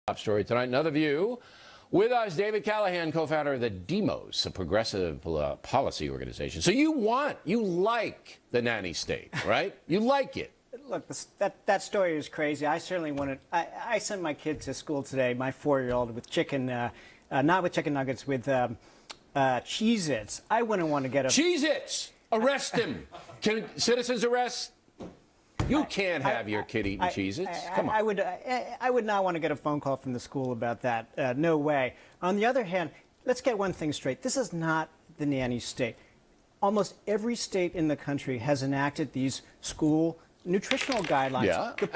Top story tonight, another view. With us, David Callahan, co-founder of the Demos, a progressive policy organization. So you like the nanny state, right? You like it. Look, that story is crazy. I certainly wanted. I sent my kid to school today, my 4-year-old, with chicken, not with chicken nuggets, with Cheez-Its. I wouldn't want to get a Cheez-Its. Arrest him. Can citizens arrest? You can't have your kid eating Cheez-Its. Come on. I would not want to get a phone call from the school about that. No way. On the other hand, let's get one thing straight. This is not the nanny state. Almost every state in the country has enacted these school nutritional guidelines. Yeah. The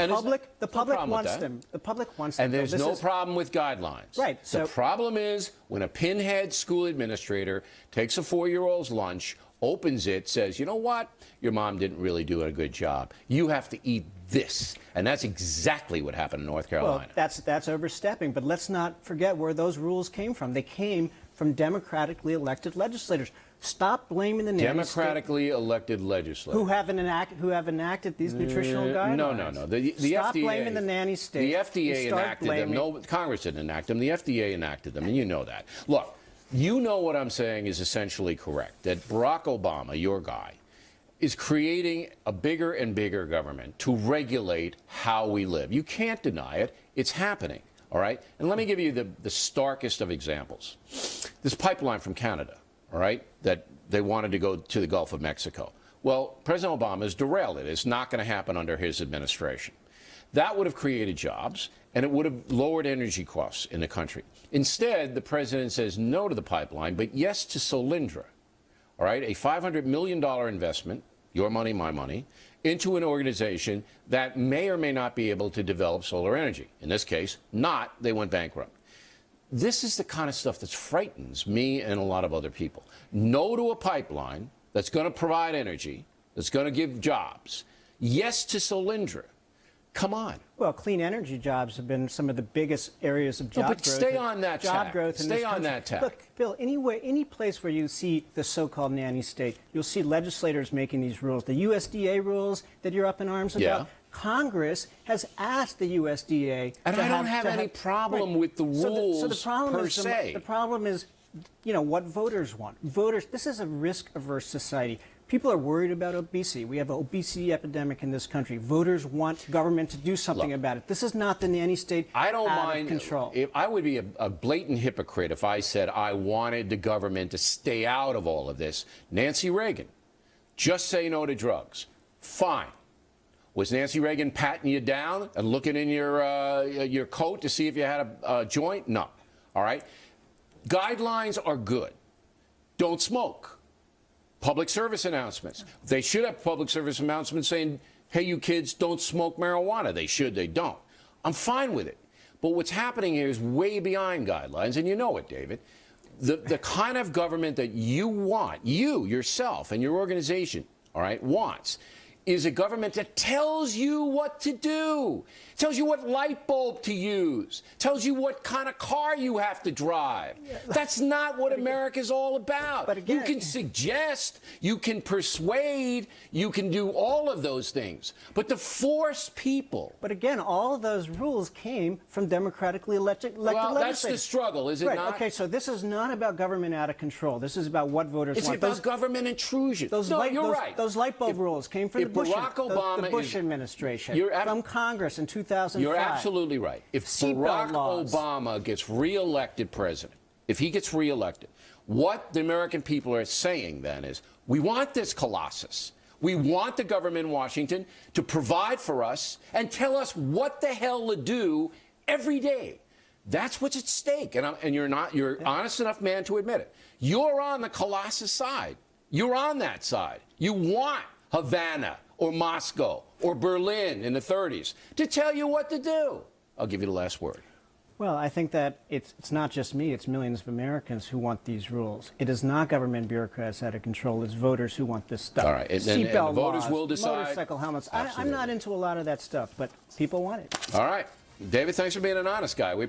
public wants them. The public wants them. And there's no problem with guidelines. Right. The problem is when a pinhead school administrator takes a 4-year-old's lunch, opens it, says, you know what? Your mom didn't really do a good job. You have to eat this. And that's exactly what happened in North Carolina. Well, that's overstepping. But let's not forget where those rules came from. They came from democratically elected legislators. Stop blaming the nanny state. Democratically elected legislators. Who have enacted these nutritional guidelines. No. The Stop FDA, blaming the nanny state. The FDA enacted them. No, Congress didn't enact them. The FDA enacted them, and you know that. Look, you know what I'm saying is essentially correct, that Barack Obama, your guy, is creating a bigger and bigger government to regulate how we live. You can't deny it. It's happening, all right? And let me give you the starkest of examples. This pipeline from Canada, all right, that they wanted to go to the Gulf of Mexico. Well, President Obama has derailed it. It's not going to happen under his administration. That would have created jobs, and it would have lowered energy costs in the country. Instead, the president says no to the pipeline, but yes to Solyndra, all right, a $500 million investment, your money, my money, into an organization that may or may not be able to develop solar energy. In this case, not. They went bankrupt. This is the kind of stuff that frightens me and a lot of other people. No to a pipeline that's going to provide energy, that's going to give jobs. Yes to Solyndra. Come on. Well, clean energy jobs have been some of the biggest areas of job growth. But stay on that tack. Stay on that tack. Look, Bill, any place where you see the so-called nanny state, you'll see legislators making these rules. The USDA rules that you're up in arms about. Yeah. Congress has asked the USDA. And I don't have any problem with the rules per se. The problem is, you know, what voters want. Voters, this is a risk-averse society. People are worried about obesity. We have an obesity epidemic in this country. Voters want government to do something about it. This is not the nanny state I don't out mind of control. I would be a blatant hypocrite if I said I wanted the government to stay out of all of this. Nancy Reagan, just say no to drugs. Fine. Was Nancy Reagan patting you down and looking in your coat to see if you had a joint? No. All right? Guidelines are good. Don't smoke. Public service announcements. They should have public service announcements saying, hey, you kids, don't smoke marijuana. They should, they don't. I'm fine with it. But what's happening here is way beyond guidelines, and you know it, David. The kind of government that you want, you, yourself, and your organization, all right, wants, is a government that tells you what to do, tells you what light bulb to use, tells you what kind of car you have to drive. That's not what America's all about. But again, you can suggest, you can persuade, you can do all of those things. But to force people. But again, all of those rules came from democratically elected legislators. Well, that's the struggle, is it not? Okay, so this is not about government out of control. This is about what voters want. It's about government intrusion. You're right. Those light bulb rules came from the Bush administration, from Congress in 2005. You're absolutely right. If Barack Obama gets reelected president, if he gets reelected, what the American people are saying then is, we want this colossus. We want the government in Washington to provide for us and tell us what the hell to do every day. That's what's at stake. And you're honest enough man to admit it. You're on the colossus side. You're on that side. You want Havana or Moscow or Berlin in the 30s to tell you what to do. I'll give you the last word. Well, I think that it's not just me, it's millions of Americans who want these rules. It is not government bureaucrats out of control, it's voters who want this stuff. All right, and the voters will decide. Motorcycle helmets. I'm not into a lot of that stuff, but people want it. All right. David, thanks for being an honest guy. We appreciate